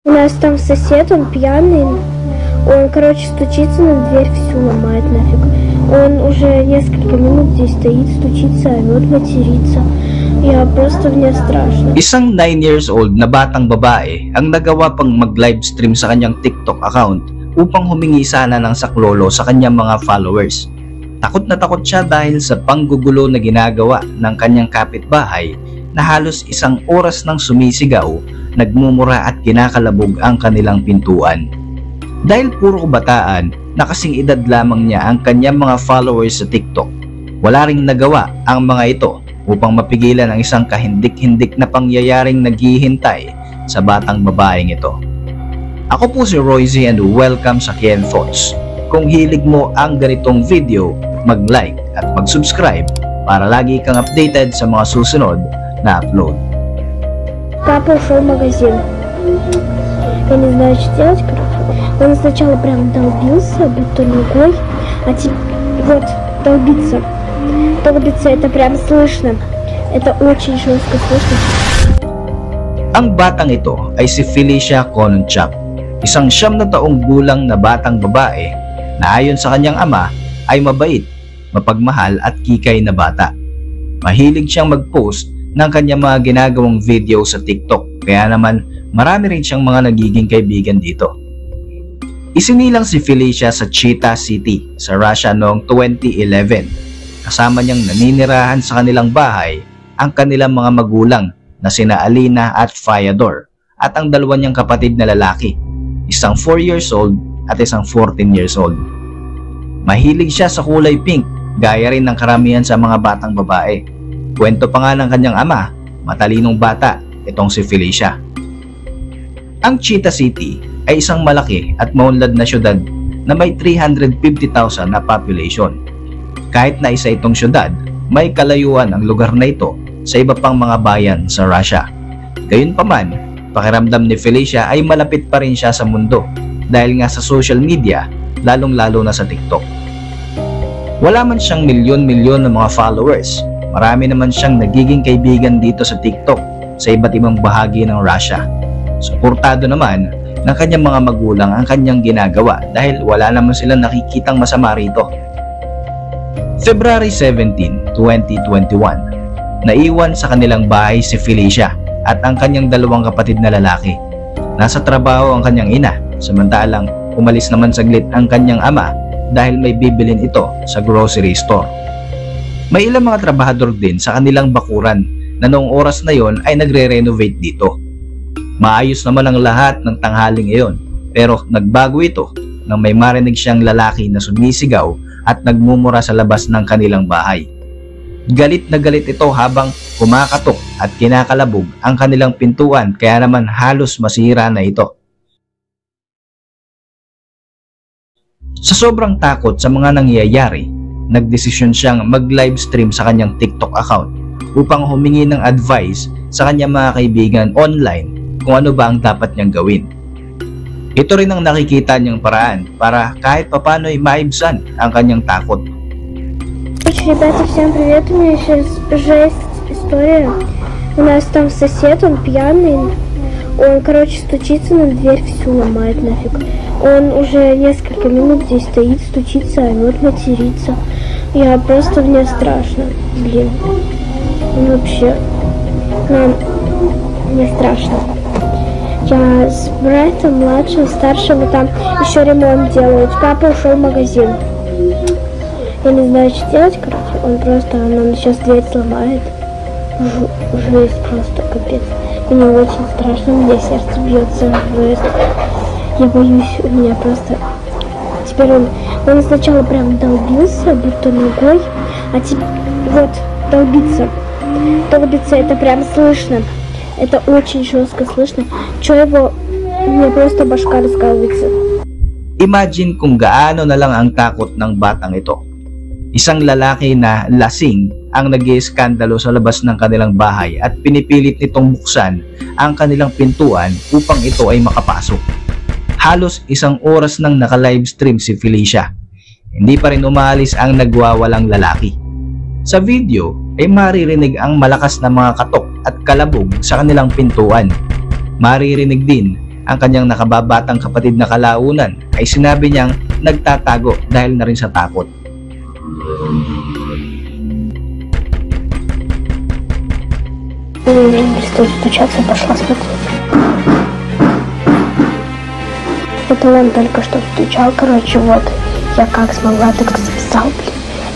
У нас там сосед, он пьяный, он, короче, стучится на дверь, всю ломает нафиг. Он уже несколько минут здесь стоит, стучится, орёт, матерится. Я просто, мне страшно. Isang 9 years old na batang babae ang nagawa pang mag-livestream sa kanyang TikTok account upang humingi sana ng saklolo sa kanyang mga followers. Takot na takot siya dahil sa panggugulo na ginagawa ng kanyang kapitbahay na halos isang oras nang sumisigaw, nagmumura at kinakalabog ang kanilang pintuan. Dahil puro kabataan na kasing edad lamang niya ang kanyang mga followers sa TikTok, wala ring nagawa ang mga ito upang mapigilan ang isang kahindik-hindik na pangyayaring naghihintay sa batang babaeng ito. Ako po si Royzy and welcome sa Ken Thoughts. Kung hilig mo ang ganitong video, mag-like at mag-subscribe para lagi kang updated sa mga susunod на upload. Папа ушел в магазин. Я не знаю, что делать, короче. Он сначала прям долбился, будто ногой, а теперь вот долбиться. Долбиться, это прям слышно. Это очень жестко слышно. Ang batang ito ay si Felicia Cononchak, isang 9 na taong gulang na batang babae na ayon sa kanyang ama ay mabait, mapagmahal at kikay na bata. Mahilig siyang mag-post ng kanyang mga ginagawang video sa TikTok, kaya naman marami rin siyang mga nagiging kaibigan dito. Isinilang si Felicia sa Chita City sa Russia noong 2011. Kasama niyang naninirahan sa kanilang bahay ang kanilang mga magulang na sina Alina at Fyodor at ang dalawa niyang kapatid na lalaki, isang 4 years old at isang 14 years old. Mahilig siya sa kulay pink, gaya rin ng karamihan sa mga batang babae. Kwento pa nga ng kanyang ama, matalinong bata itong si Felicia. Ang Chita City ay isang malaki at maunlad na syudad na may 350,000 na population. Kahit na isa itong syudad, may kalayuan ang lugar na ito sa iba pang mga bayan sa Russia. Gayunpaman, pakiramdam ni Felicia ay malapit pa rin siya sa mundo dahil nga sa social media, lalong-lalo na sa TikTok. Wala man siyang milyon-milyon na mga followers, marami naman siyang nagiging kaibigan dito sa TikTok sa iba't ibang bahagi ng Russia. Suportado naman ng kanyang mga magulang ang kanyang ginagawa dahil wala naman silang nakikitang masama rito. February 17, 2021, naiwan sa kanilang bahay si Felicia at ang kanyang dalawang kapatid na lalaki. Nasa trabaho ang kanyang ina, samantalang umalis naman saglit ang kanyang ama dahil may bibilin ito sa grocery store. May ilang mga trabahador din sa kanilang bakuran na noong oras na yon ay nagre-renovate dito. Maayos naman ang lahat ng tanghaling iyon, pero nagbago ito nang may marinig siyang lalaki na sumisigaw at nagmumura sa labas ng kanilang bahay. Galit na galit ito habang kumakatok at kinakalabog ang kanilang pintuan, kaya naman halos masira na ito. Sa sobrang takot sa mga nangyayari, nagdesisyon siyang mag-livestream sa kanyang TikTok account upang humingi ng advice sa kanyang mga kaibigan online kung ano ba ang dapat niyang gawin. Ito rin ang nakikita niyang paraan para kahit papano ay maibsan ang kanyang takot. Ребята, всем привет, у меня сейчас жесть история. У нас там сосед, он пьяный, он, короче, стучится на дверь, всю ломает нафиг. Он уже несколько минут здесь стоит, стучится, орёт, матерится. Я просто, мне страшно, блин, вообще, мне страшно. Я с братом младшим, старшим, там еще ремонт делают. Папа ушел в магазин. Я не знаю, что делать, короче. Он просто нам сейчас дверь сломает. Жесть просто, капец. Мне очень страшно, у меня сердце бьется, жесть. Я боюсь, у меня просто... Теперь он сначала прям долбился, будто ногой, а теперь вот долбиться. Долбиться, это прям слышно. Это очень жестко слышно. Чё его... Мне просто башка раскалывается. Imagine kung gaano na lang ang takot ng batang ito. Isang lalaki na lasing ang nag-iiskandalo sa labas ng kanilang bahay at pinipilit nitong buksan ang kanilang pintuan upang ito ay makapasok. Halos isang oras nang naka-livestream si Felicia. Hindi pa rin umaalis ang nagwawalang lalaki. Sa video ay maririnig ang malakas na mga katok at kalabog sa kanilang pintuan. Maririnig din ang kanyang nakababatang kapatid na kalaunan ay sinabi niyang nagtatago dahil na rin sa takot. Стоит стучаться, пошла смотреть. Это он только что стучал, короче, вот. Я как смогла, так связал, блин.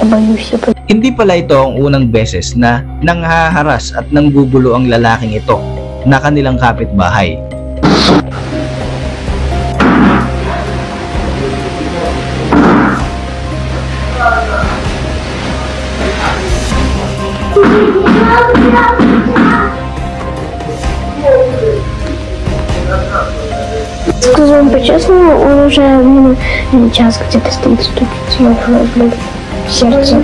Я боюсь, Hindi pala ito ang unang beses na nanghaharas at nanggugulo ang lalaking ito na kanilang kapitbahay. Скажу вам по-честному, он уже час где-то стоит, ступить. Я уже, блин, сердце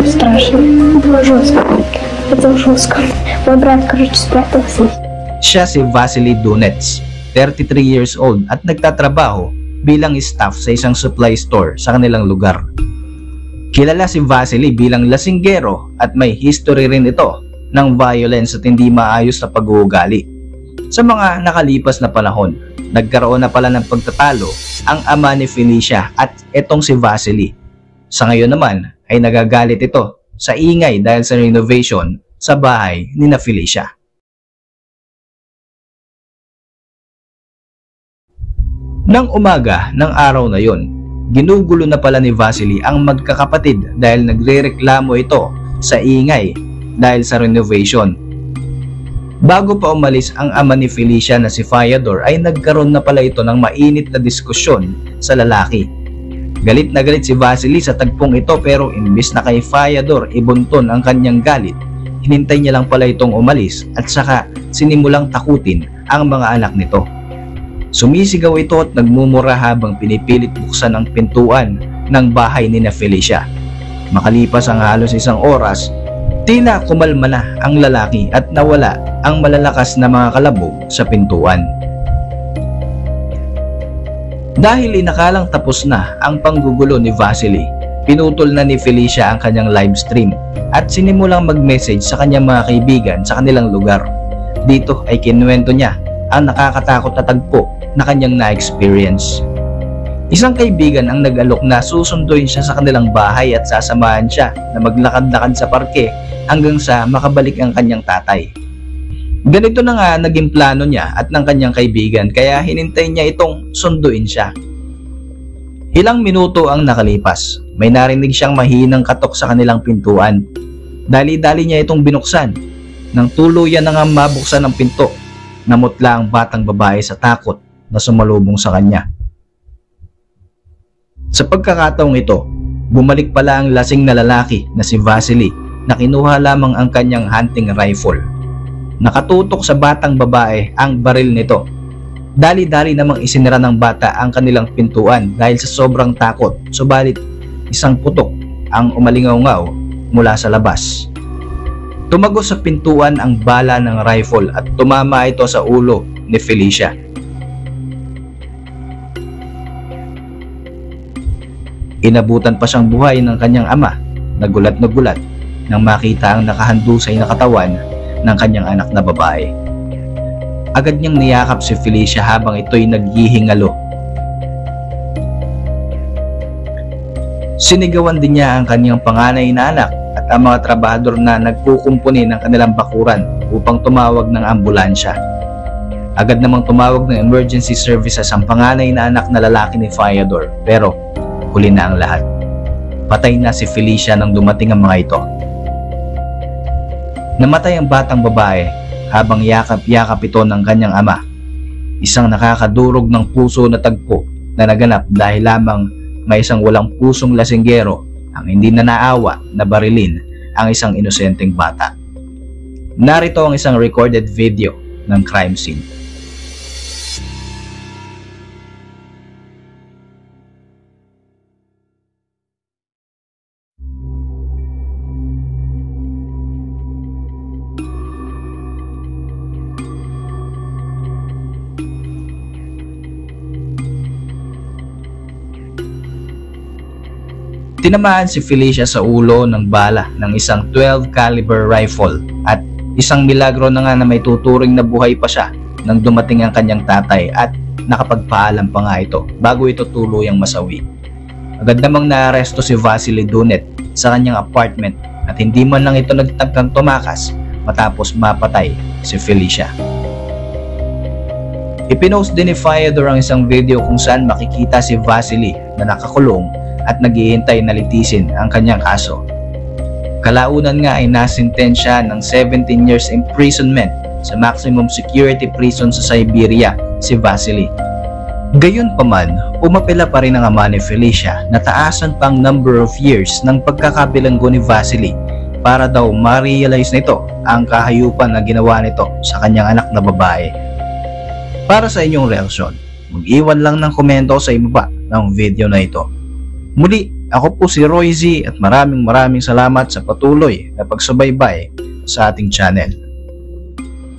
страшно. Жестко. Это жестко. Мой брат, короче, спрятался. Siya si Vasily Dunets, 33 years old at nagtatrabaho bilang staff sa isang supply store sa kanilang lugar. Kilala si Vasily bilang lasinggero at may history rin ito ng violence at hindi maayos na pag-uugali. Sa mga nakalipas na panahon, nagkaroon na pala ng pagtatalo ang ama ni Felicia at etong si Vasily. Sa ngayon naman ay nagagalit ito sa ingay dahil sa renovation sa bahay ni na Felicia. Nang umaga ng araw na yon, ginugulo na pala ni Vasily ang magkakapatid dahil nagrereklamo ito sa ingay dahil sa renovation. Bago pa umalis ang ama ni Felicia na si Fyodor ay nagkaroon na pala ito ng mainit na diskusyon sa lalaki. Galit na galit si Vasily sa tagpong ito pero imbis na kay Fyodor ibunton ang kanyang galit, hinintay niya lang pala itong umalis at saka sinimulang takutin ang mga anak nito. Sumisigaw ito at nagmumura habang pinipilit buksan ang pintuan ng bahay ni na Felicia. Makalipas ang halos isang oras, tila kumalma na ang lalaki at nawala ang malalakas na mga kalabog sa pintuan. Dahil inakalang tapos na ang panggugulo ni Vasily, pinutol na ni Felicia ang kanyang live stream at sinimulang mag-message sa kanyang mga kaibigan sa kanilang lugar. Dito ay kinuwento niya ang nakakatakot na tagpo na kanyang na-experience. Isang kaibigan ang nag-alok na susunduin siya sa kanilang bahay at sasamahan siya na maglakad-lakad sa parke hanggang sa makabalik ang kanyang tatay. Ganito na nga naging plano niya at ng kanyang kaibigan kaya hinintay niya itong sunduin siya. Ilang minuto ang nakalipas, may narinig siyang mahinang katok sa kanilang pintuan. Dali-dali niya itong binuksan. Nang tuluyan na nga mabuksan ang pinto, namutla ang batang babae sa takot na sumalubong sa kanya. Sa pagkakataong ito, bumalik pala ang lasing na lalaki na si Vasily na kinuha lamang ang kanyang hunting rifle. Nakatutok sa batang babae ang baril nito. Dali-dali namang isinara ng bata ang kanilang pintuan dahil sa sobrang takot, subalit isang putok ang umalingaw-ngaw mula sa labas. Tumagos sa pintuan ang bala ng rifle at tumama ito sa ulo ni Felicia. Inabutan pa siyang buhay ng kanyang ama, nagulat na gulat nang makita ang nakahandusay na katawan ng kanyang anak na babae. Agad niyang niyakap si Felicia habang ito'y naghihingalo. Sinigawan din niya ang kanyang panganay na anak at ang mga trabahador na nagkukumpuni ng kanilang bakuran upang tumawag ng ambulansya. Agad namang tumawag ng emergency services ang panganay na anak na lalaki ni Fyodor pero huli na ang lahat. Patay na si Felicia nang dumating ang mga ito. Namatay ang batang babae habang yakap-yakap ito ng kanyang ama. Isang nakakadurog ng puso na tagpo na naganap dahil lamang may isang walang pusong lasinggero ang hindi na naawa na barilin ang isang inosenteng bata. Narito ang isang recorded video ng crime scene. Tinamaan si Felicia sa ulo ng bala ng isang 12 caliber rifle at isang milagro na nga na may tuturing na buhay pa siya nang dumating ang kanyang tatay at nakapagpaalam pa nga ito bago ito tuluyang masawi. Agad namang naaresto si Vasily Dunet sa kanyang apartment at hindi man lang ito nagtangkang tumakas matapos mapatay si Felicia. Ipinost din ni Fyodor ang isang video kung saan makikita si Vasily na nakakulong at naghihintay na litisin ang kanyang kaso. Kalaunan nga ay nasintensya ng 17 years imprisonment sa maximum security prison sa Siberia si Vasily. Gayunpaman, umapela pa rin ang ama ni Felicia na taasan pang number of years ng pagkakabilanggo ni Vasily para daw ma-realize nito ang kahayupan na ginawa nito sa kanyang anak na babae. Para sa inyong reaksyon, mag-iwan lang ng komento sa ibaba ng video na ito. Muli, ako po si Roy Z at maraming salamat sa patuloy na pagsubaybay sa ating channel.